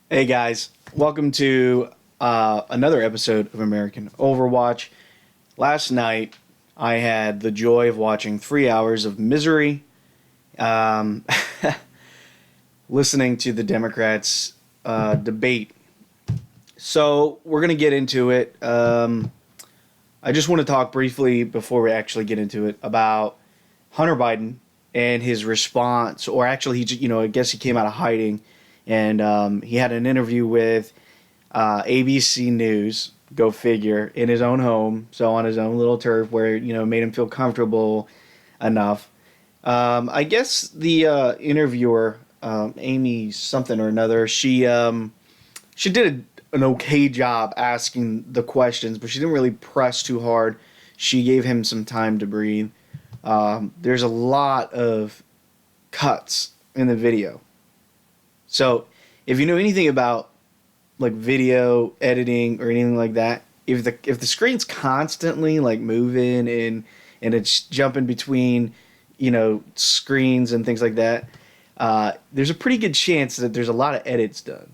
Hey guys, welcome to another episode of American Overwatch. Last night, I had the joy of watching 3 hours of misery, um, listening to the Democrats debate. So we're gonna get into it. I just want to talk briefly before we actually get into it about Hunter Biden and his response, or actually, I guess he came out of hiding, and he had an interview with ABC News. Go figure, in his own home, so on his own little turf, where made him feel comfortable enough. I guess the interviewer, Amy something or another, she did an okay job asking the questions, but she didn't really press too hard. She gave him some time to breathe. There's a lot of cuts in the video. So if you know anything about like video editing or anything like that, if the screen's constantly like moving and it's jumping between screens and things like that, there's a pretty good chance that there's a lot of edits done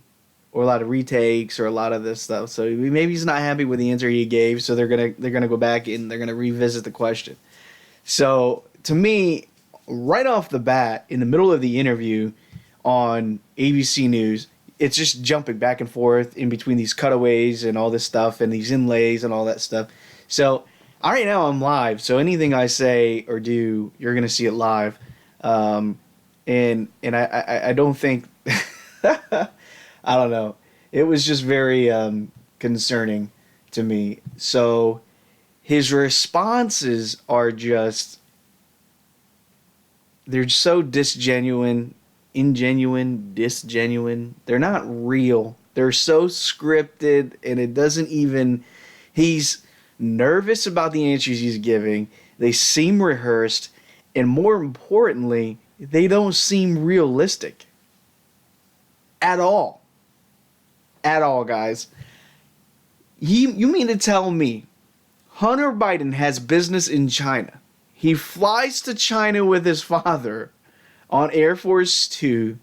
or a lot of retakes or a lot of this stuff. So maybe he's not happy with the answer he gave, so they're gonna go back and they're gonna revisit the question. So to me, right off the bat, in the middle of the interview on ABC News, it's just jumping back and forth in between these cutaways and all this stuff and these inlays and all that stuff. So right now I'm live, so anything I say or do, you're gonna see it live. And I don't think I don't know. It was just very concerning to me. So his responses are just, they're so disgenuine, ingenuine, disgenuine. They're not real. They're so scripted, and it doesn't even. He's nervous about the answers he's giving. They seem rehearsed, and more importantly, they don't seem realistic at all. At all, guys. You mean to tell me Hunter Biden has business in China? He flies to China with his father on Air Force Two,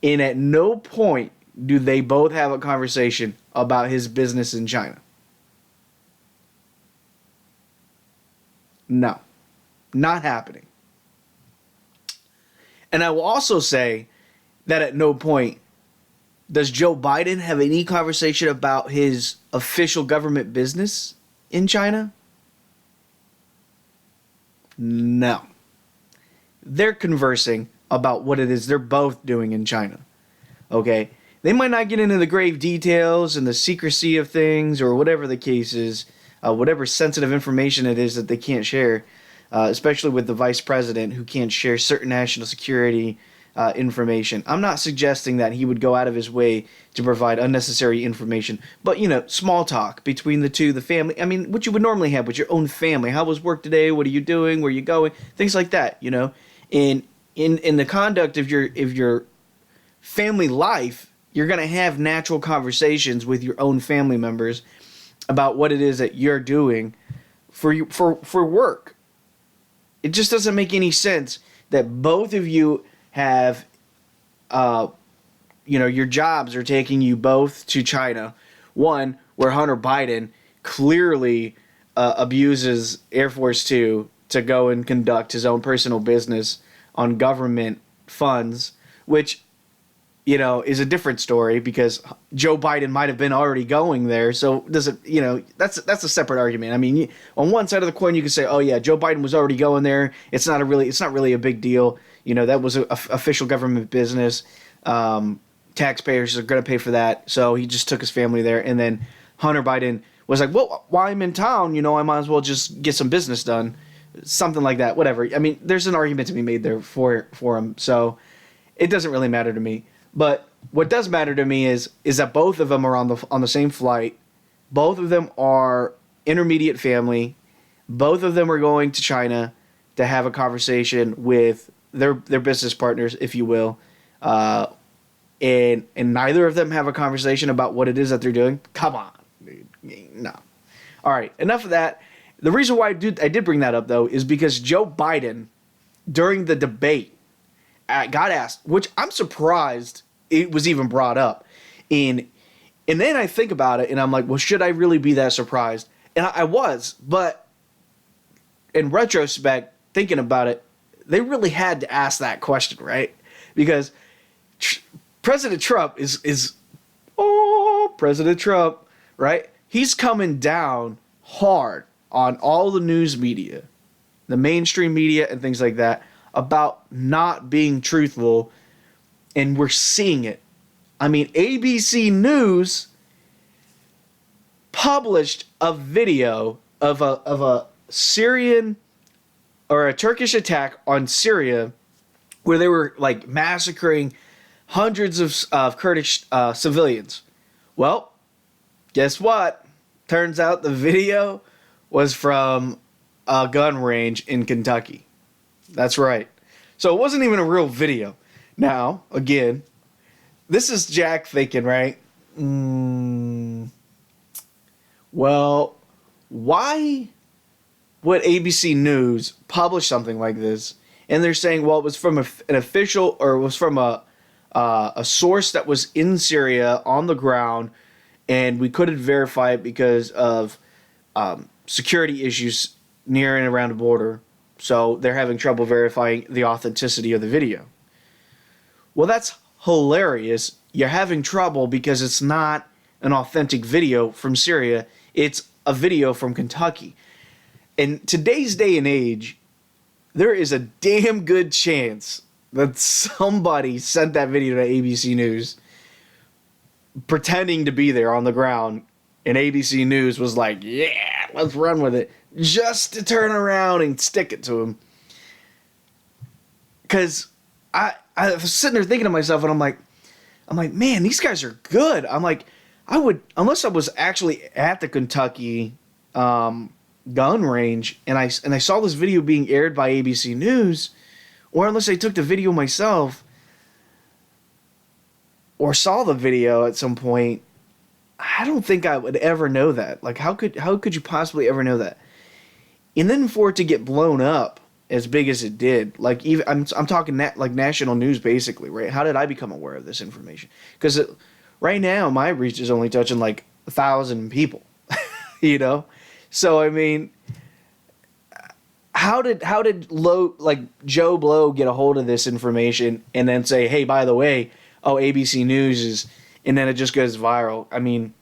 and at no point do they both have a conversation about his business in China. No, not happening. And I will also say that at no point does Joe Biden have any conversation about his official government business in China? No. They're conversing about what it is they're both doing in China. Okay? They might not get into the grave details and the secrecy of things or whatever the case is, whatever sensitive information it is that they can't share, especially with the vice president who can't share certain national security information. I'm not suggesting that he would go out of his way to provide unnecessary information, but small talk between the two, the family. I mean, what you would normally have with your own family. How was work today? What are you doing? Where are you going? Things like that. In the conduct of your family life, you're gonna have natural conversations with your own family members about what it is that you're doing for work. It just doesn't make any sense that both of you have, your jobs are taking you both to China. One, where Hunter Biden clearly abuses Air Force Two to go and conduct his own personal business on government funds, which, is a different story because Joe Biden might have been already going there. So does it, that's a separate argument. I mean, on one side of the coin, you could say, oh yeah, Joe Biden was already going there. It's not really a big deal. That was a official government business. Taxpayers are going to pay for that. So he just took his family there. And then Hunter Biden was like, well, while I'm in town, I might as well just get some business done. Something like that, whatever. I mean, there's an argument to be made there for him. So it doesn't really matter to me. But what does matter to me is that both of them are on the same flight. Both of them are intermediate family. Both of them are going to China to have a conversation with their business partners, if you will. And neither of them have a conversation about what it is that they're doing. Come on, dude. No. All right, enough of that. The reason why I did bring that up, though, is because Joe Biden, during the debate, got asked, which I'm surprised it was even brought up. And then I think about it and I'm like, well, should I really be that surprised? And I was, but in retrospect, thinking about it, they really had to ask that question, right? Because President Trump is President Trump, right? He's coming down hard on all the news media, the mainstream media and things like that, about not being truthful, and we're seeing it. I mean, ABC News published a video of a Syrian or a Turkish attack on Syria where they were like massacring hundreds of Kurdish civilians. Well, guess what? Turns out the video was from a gun range in Kentucky. That's right. So it wasn't even a real video. Now, again, this is Jack thinking, right? Well, why would ABC News publish something like this? And they're saying, well, it was from an official, or it was from a source that was in Syria on the ground, and we couldn't verify it because of security issues near and around the border. So they're having trouble verifying the authenticity of the video. Well, that's hilarious. You're having trouble because it's not an authentic video from Syria. It's a video from Kentucky. In today's day and age, there is a damn good chance that somebody sent that video to ABC News pretending to be there on the ground, and ABC News was like, yeah, let's run with it, just to turn around and stick it to him. Because I was sitting there thinking to myself, and I'm like, man, these guys are good. I'm like, I would, unless I was actually at the Kentucky gun range and I saw this video being aired by ABC News, or unless I took the video myself or saw the video at some point, I don't think I would ever know that. Like, how could you possibly ever know that? And then for it to get blown up as big as it did, like, even I'm talking like national news basically, right? How did I become aware of this information? Because right now my reach is only touching like 1,000 people, you know. So I mean, how did Joe Blow get a hold of this information and then say, hey, by the way, oh, ABC News is, and then it just goes viral? I mean,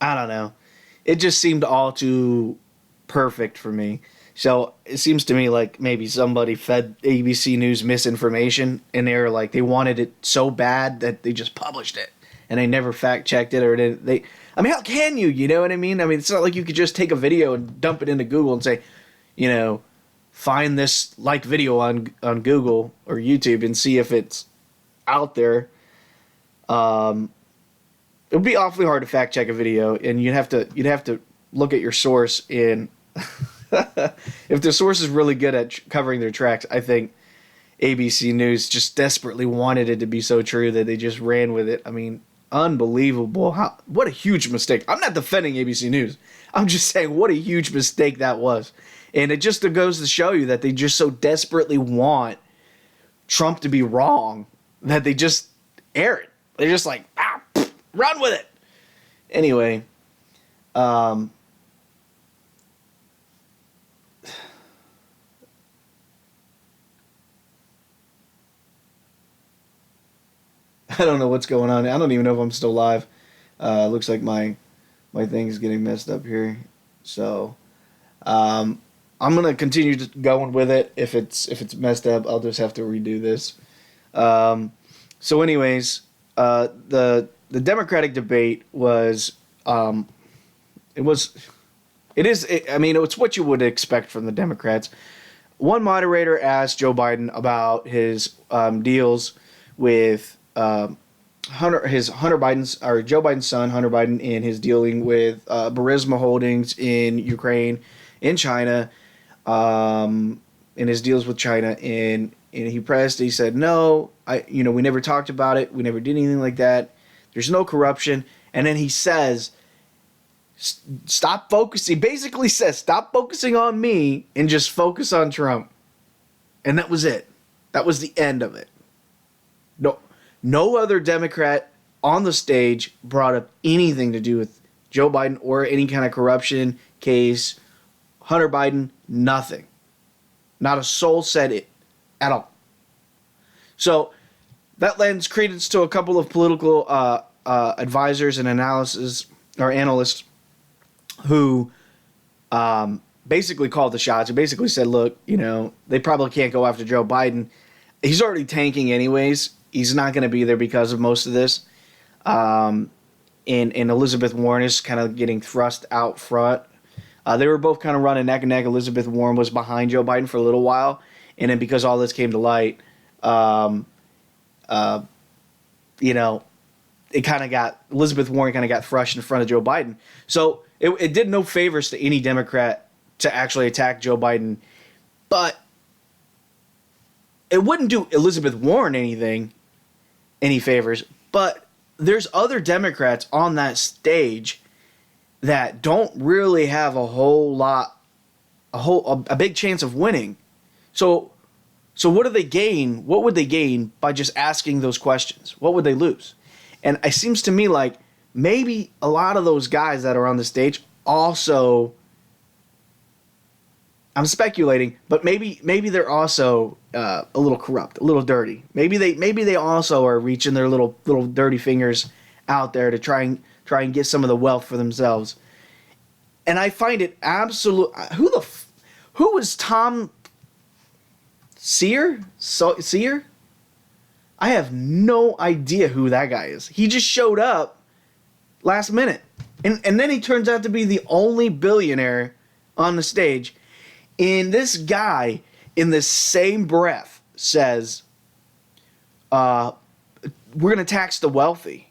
I don't know. It just seemed all too perfect for me. So it seems to me like maybe somebody fed ABC News misinformation, and they were like, they wanted it so bad that they just published it, and they never fact checked it, or they. I mean, how can you? You know what I mean? I mean, it's not like you could just take a video and dump it into Google and say, you know, find this like video on Google or YouTube and see if it's out there. It would be awfully hard to fact check a video, and you'd have to look at your source. And if the source is really good at covering their tracks, I think ABC News just desperately wanted it to be so true that they just ran with it. I mean, unbelievable. What a huge mistake. I'm not defending ABC News. I'm just saying what a huge mistake that was. And it just goes to show you that they just so desperately want Trump to be wrong that they just air it. They're just like, run with it. Anyway, I don't know what's going on. I don't even know if I'm still live. Looks like my thing is getting messed up here. So I'm gonna continue going with it. If it's messed up, I'll just have to redo this. So anyways, the Democratic debate was it's what you would expect from the Democrats. One moderator asked Joe Biden about his deals with Joe Biden's son, Hunter Biden, and his dealing with Burisma Holdings in Ukraine, in China, and his deals with China. And he said, no, we never talked about it. We never did anything like that. There's no corruption. And then he says, stop focusing. Basically says, stop focusing on me and just focus on Trump. And that was it. That was the end of it. No other Democrat on the stage brought up anything to do with Joe Biden or any kind of corruption case. Hunter Biden, nothing. Not a soul said it at all. So that lends credence to a couple of political advisors and analysts who basically called the shots and basically said, look, they probably can't go after Joe Biden. He's already tanking anyways. He's not going to be there because of most of this. And Elizabeth Warren is kind of getting thrust out front. They were both kind of running neck and neck. Elizabeth Warren was behind Joe Biden for a little while. And then because all this came to light, it kind of got, Elizabeth Warren kind of got thrust in front of Joe Biden. So it did no favors to any Democrat to actually attack Joe Biden. But it wouldn't do Elizabeth Warren any favors. But there's other Democrats on that stage that don't really have a big chance of winning. So what do they gain? What would they gain by just asking those questions? What would they lose? And it seems to me like maybe a lot of those guys that are on the stage also, I'm speculating, but maybe they're also a little corrupt, a little dirty. Maybe they also are reaching their little dirty fingers out there to try and get some of the wealth for themselves. And I find it absolute. Who was Tom Sear? Sear? I have no idea who that guy is. He just showed up last minute. And then he turns out to be the only billionaire on the stage. And this guy, in the same breath, says, we're going to tax the wealthy.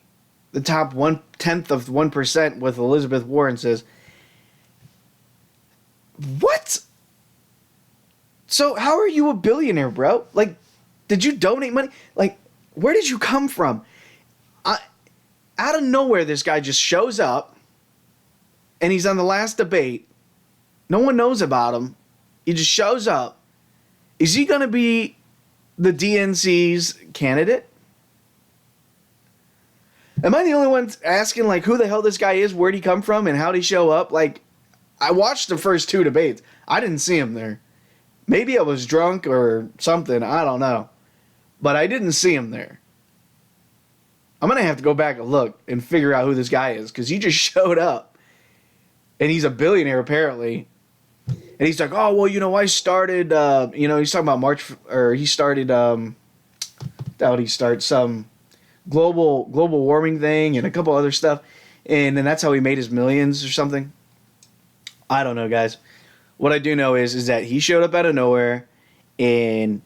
The top 1/10 of 1% with Elizabeth Warren says, what? So how are you a billionaire, bro? Like, did you donate money? Like, where did you come from? Out of nowhere, this guy just shows up, and he's on the last debate. No one knows about him. He just shows up. Is he going to be the DNC's candidate? Am I the only one asking, like, who the hell this guy is, where'd he come from, and how'd he show up? Like, I watched the first two debates. I didn't see him there. Maybe I was drunk or something. I don't know. But I didn't see him there. I'm going to have to go back and look and figure out who this guy is, because he just showed up. And he's a billionaire, apparently. And he's like, oh, well, I started, he's talking about he started, how he start some global warming thing and a couple other stuff. And then that's how he made his millions or something. I don't know, guys. What I do know is that he showed up out of nowhere, and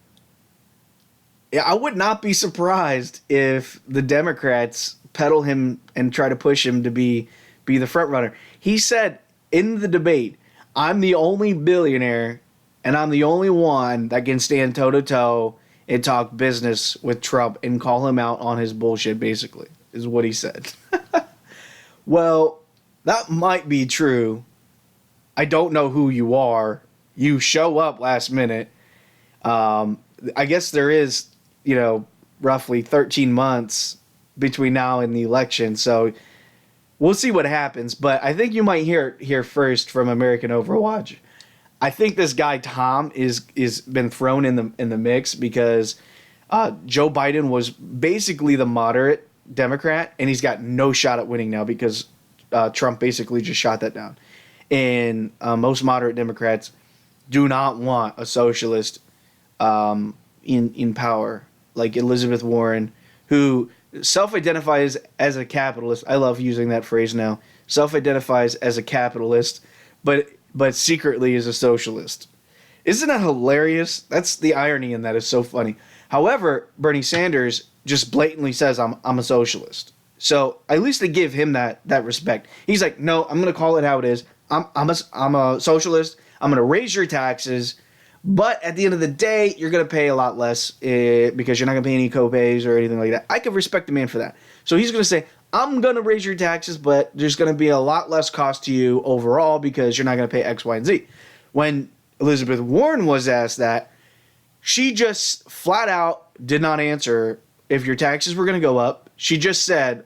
I would not be surprised if the Democrats peddle him and try to push him to be the front runner. He said in the debate, I'm the only billionaire, and I'm the only one that can stand toe-to-toe and talk business with Trump and call him out on his bullshit, basically, is what he said. Well, that might be true. I don't know who you are. You show up last minute. I guess there is, roughly 13 months between now and the election. So we'll see what happens. But I think you might hear first from American Overwatch. I think this guy Tom is been thrown in the mix because Joe Biden was basically the moderate Democrat, and he's got no shot at winning now because Trump basically just shot that down. And most moderate Democrats do not want a socialist in power, like Elizabeth Warren, who self-identifies as a capitalist. I love using that phrase now. Self-identifies as a capitalist, but secretly is a socialist. Isn't that hilarious? That's the irony in that is so funny. However, Bernie Sanders just blatantly says, I'm a socialist. So at least they give him that respect. He's like, no, I'm going to call it how it is. I'm a socialist. I'm going to raise your taxes, but at the end of the day, you're going to pay a lot less because you're not going to pay any copays or anything like that. I could respect the man for that. So he's going to say, I'm going to raise your taxes, but there's going to be a lot less cost to you overall because you're not going to pay X, Y, and Z. When Elizabeth Warren was asked that, she just flat out did not answer if your taxes were going to go up. She just said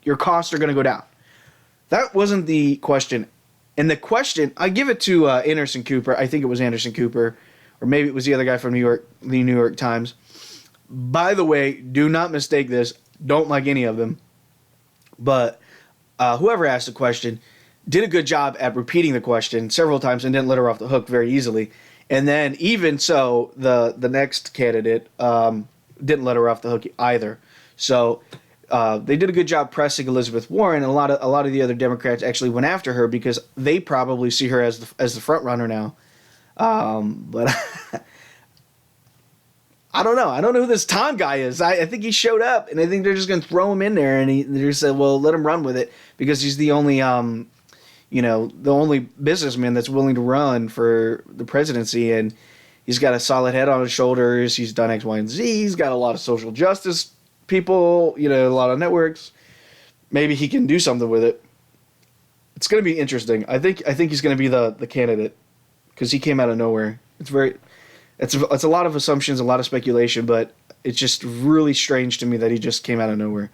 your costs are going to go down. That wasn't the question. And the question, I give it to Anderson Cooper. I think it was Anderson Cooper, or maybe it was the other guy from the New York Times. By the way, do not mistake this. Don't like any of them. But whoever asked the question did a good job at repeating the question several times and didn't let her off the hook very easily. And then even so, the next candidate didn't let her off the hook either. So they did a good job pressing Elizabeth Warren, and a lot of the other Democrats actually went after her because they probably see her as the front runner now. But I don't know. I don't know who this Tom guy is. I think he showed up, and I think they're just going to throw him in there, and they just said, well, let him run with it because he's the only the only businessman that's willing to run for the presidency, and he's got a solid head on his shoulders. He's done X, Y, and Z. He's got a lot of social justice people, a lot of networks. Maybe he can do something with it. It's going to be interesting. I think he's going to be the candidate because he came out of nowhere. It's a lot of assumptions, a lot of speculation, but it's just really strange to me that he just came out of nowhere.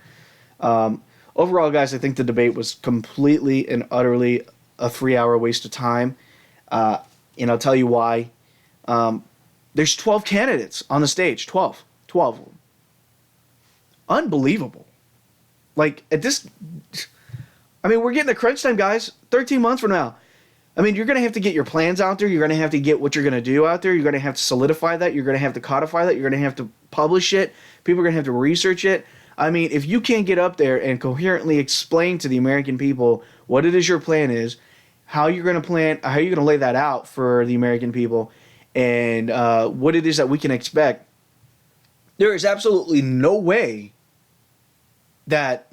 Overall, guys, I think the debate was completely and utterly a 3-hour waste of time. And I'll tell you why. There's 12 candidates on the stage. 12 of them. Unbelievable. Like, we're getting the crunch time, guys. 13 months from now. You're going to have to get your plans out there. You're going to have to get what you're going to do out there. You're going to have to solidify that. You're going to have to codify that. You're going to have to publish it. People are going to have to research it. If you can't get up there and coherently explain to the American people what it is your plan is, how you're going to lay that out for the American people, and what it is that we can expect, there is absolutely no way that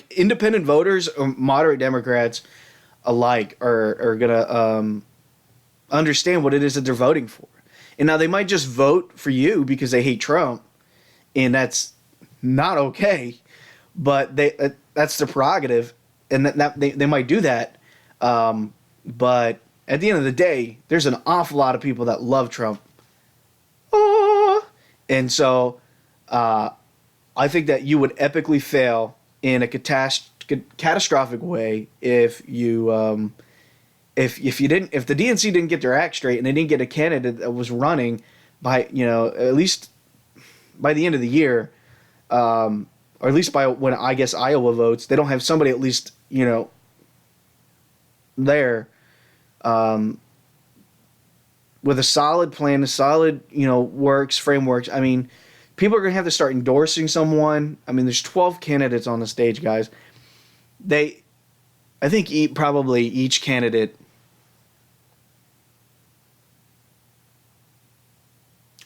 independent voters or moderate Democrats alike are going to understand what it is that they're voting for. And now they might just vote for you because they hate Trump, and that's not okay, but that's their prerogative, and that they might do that. But at the end of the day, there's an awful lot of people that love Trump. And so I think that you would epically fail in a catastrophic way if you if the DNC didn't get their act straight and they didn't get a candidate that was running by at least by the end of the year. Or at least by when I guess Iowa votes, they don't have somebody at least there with a solid plan, a solid frameworks. People are gonna have to start endorsing someone. There's 12 candidates on the stage, guys. I think probably each candidate.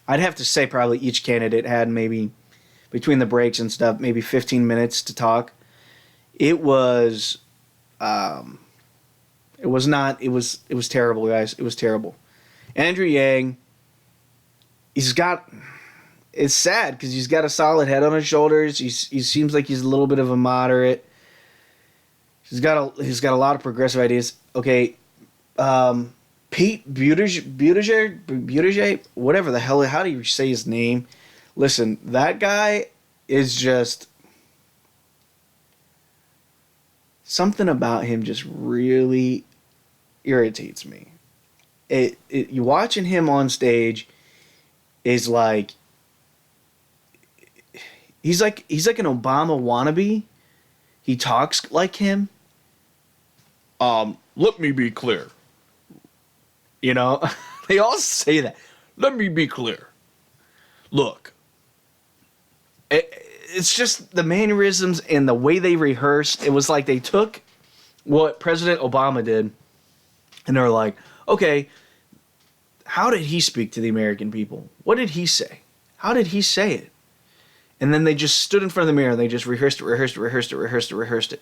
I'd have to say probably each candidate had maybe, between the breaks and stuff, maybe 15 minutes to talk. It was terrible, guys. It was terrible. Andrew Yang, it's sad because he's got a solid head on his shoulders. He seems like he's a little bit of a moderate. He's got a lot of progressive ideas. Okay, Pete Buttigieg, whatever the hell, how do you say his name? Listen, that guy is just something about him just really irritates me. You watching him on stage is like he's like an Obama wannabe. He talks like him. Let me be clear. They all say that. Let me be clear. Look. It's just the mannerisms and the way they rehearsed. It was like they took what President Obama did, and they were like, okay, how did he speak to the American people? What did he say? How did he say it? And then they just stood in front of the mirror and they just rehearsed it.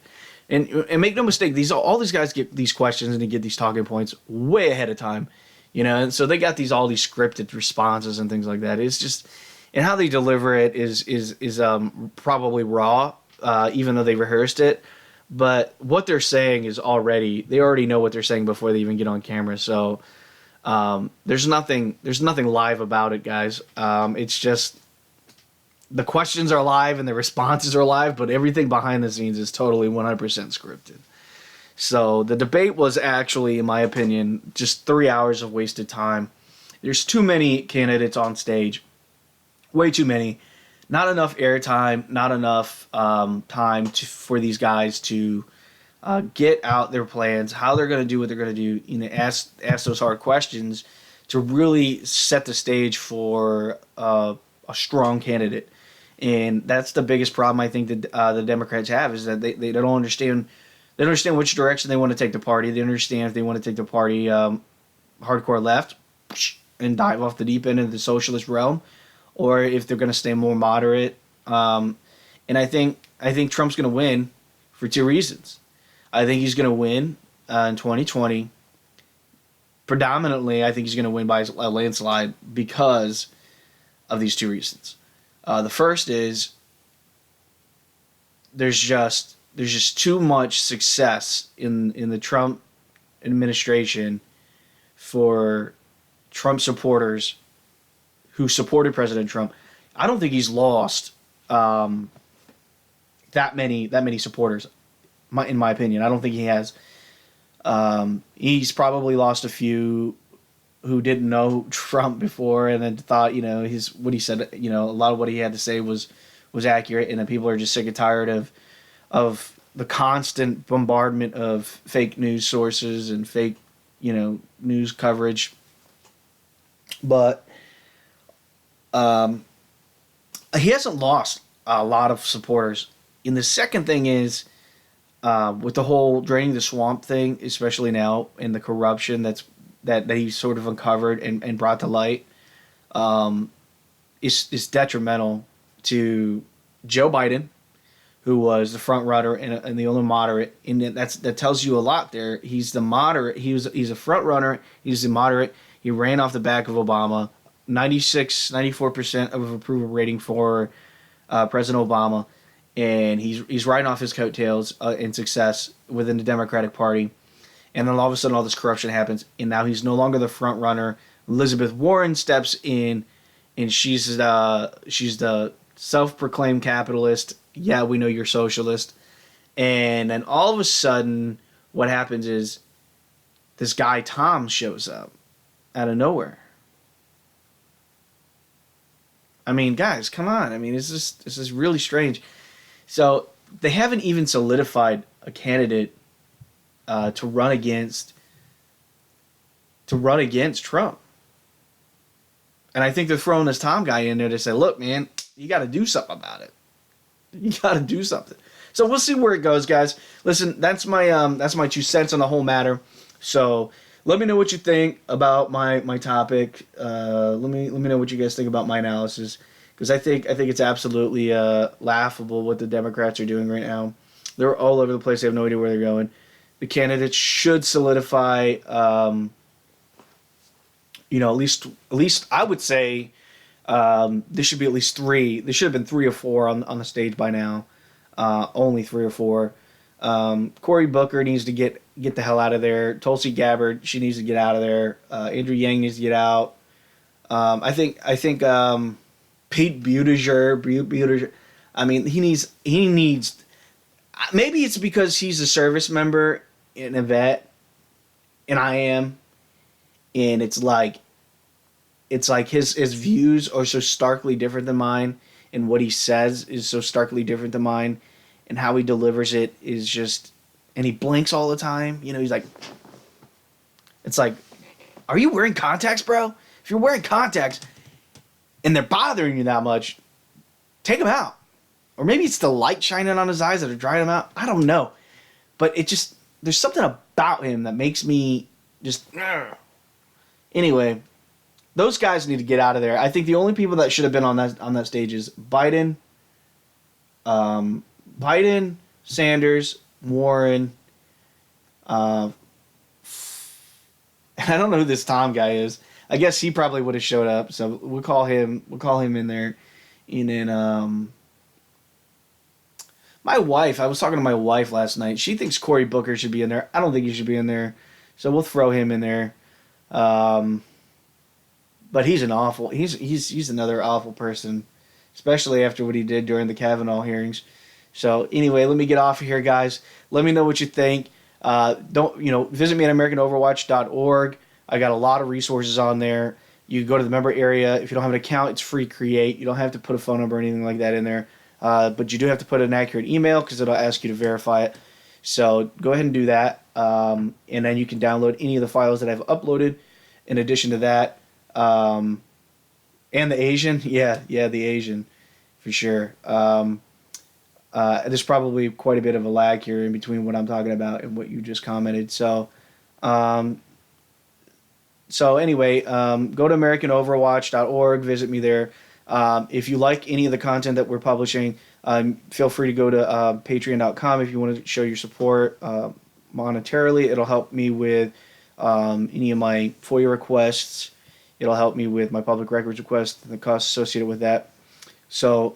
And make no mistake, all these guys get these questions and they get these talking points way ahead of time, and so they got all these scripted responses and things like that. It's just, and how they deliver it is probably raw, even though they rehearsed it. But what they're saying is they already know what they're saying before they even get on camera. So there's nothing live about it, guys. It's just the questions are live and the responses are live, but everything behind the scenes is totally 100% scripted. So the debate was actually, in my opinion, just 3 hours of wasted time. There's too many candidates on stage, way too many. Not enough airtime, not enough time for these guys to get out their plans, how they're going to do what they're going to do. Ask those hard questions to really set the stage for a strong candidate. And that's the biggest problem I think that the Democrats have, is that they don't understand. They don't understand which direction they want to take the party. They don't understand if they want to take the party hardcore left and dive off the deep end of the socialist realm, or if they're going to stay more moderate. And I think Trump's going to win for two reasons. I think he's going to win in 2020. Predominantly, I think he's going to win by a landslide because of these two reasons. The first is there's just too much success in the Trump administration for Trump supporters who supported President Trump. I don't think he's lost that many supporters. In my opinion, I don't think he has. He's probably lost a few who didn't know Trump before and then thought, what he said, a lot of what he had to say was accurate, and that people are just sick and tired of the constant bombardment of fake news sources and fake, news coverage. But he hasn't lost a lot of supporters. And the second thing is, with the whole draining the swamp thing, especially now, and the corruption that he sort of uncovered and brought to light, is detrimental to Joe Biden, who was the front runner and the only moderate. And that tells you a lot there. He's the moderate. He's a front runner. He's the moderate. He ran off the back of Obama. 94% of approval rating for President Obama. And he's riding off his coattails in success within the Democratic Party. And then all of a sudden all this corruption happens, and now he's no longer the front runner. Elizabeth Warren steps in, and she's the self-proclaimed capitalist. Yeah, we know you're socialist. And then all of a sudden what happens is this guy Tom shows up out of nowhere. I mean, guys, come on. I mean, this is really strange. So they haven't even solidified a candidate to run against Trump. And I think they're throwing this Tom guy in there to say, look, man, you got to do something about it. You got to do something. So we'll see where it goes, guys. Listen, that's my 2 cents on the whole matter. So let me know what you think about my topic. Let me know what you guys think about my analysis, because I think it's absolutely laughable what the Democrats are doing right now. They're all over the place. They have no idea where they're going. The candidates should solidify. At least I would say there should be at least 3. There should have been 3 or 4 on the stage by now. Only 3 or 4. Cory Booker needs to get the hell out of there. Tulsi Gabbard, she needs to get out of there. Andrew Yang needs to get out. I think Pete Buttigieg. I mean, he needs. Maybe it's because he's a service member and a vet, and I am, and it's like his views are so starkly different than mine, and what he says is so starkly different than mine, and how he delivers it is just, and he blinks all the time. He's like, it's like, are you wearing contacts, bro? If you're wearing contacts and they're bothering you that much, take them out. Or maybe it's the light shining on his eyes that are drying him out. I don't know. But there's something about him that makes me just, anyway, those guys need to get out of there. I think the only people that should have been on that stage is Biden, Sanders, Warren, and I don't know who this Tom guy is. I guess he probably would have showed up, so we'll call him in there. And then my wife, I was talking to my wife last night. She thinks Cory Booker should be in there. I don't think he should be in there, so we'll throw him in there. But he's another awful person. especially after what he did during the Kavanaugh hearings. So anyway, let me get off of here, guys. Let me know what you think. Don't visit me at AmericanOverwatch.org. I got a lot of resources on there. You go to the member area. If you don't have an account, it's free to create. You don't have to put a phone number or anything like that in there. But you do have to put an accurate email because it'll ask you to verify it. So go ahead and do that. And then you can download any of the files that I've uploaded. In addition to that, and the Asian, yeah, the Asian, for sure. There's probably quite a bit of a lag here in between what I'm talking about and what you just commented. So anyway, go to AmericanOverwatch.org, visit me there. If you like any of the content that we're publishing, feel free to go to Patreon.com if you want to show your support monetarily. It'll help me with any of my FOIA requests. It'll help me with my public records requests and the costs associated with that. So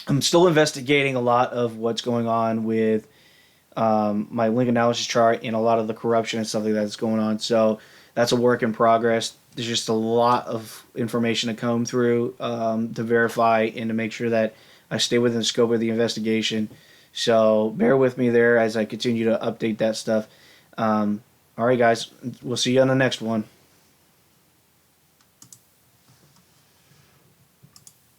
I'm still investigating a lot of what's going on with my link analysis chart and a lot of the corruption and stuff like that that's going on. So that's a work in progress. There's just a lot of information to comb through to verify and to make sure that I stay within the scope of the investigation. So bear with me there as I continue to update that stuff. All right, guys. We'll see you on the next one.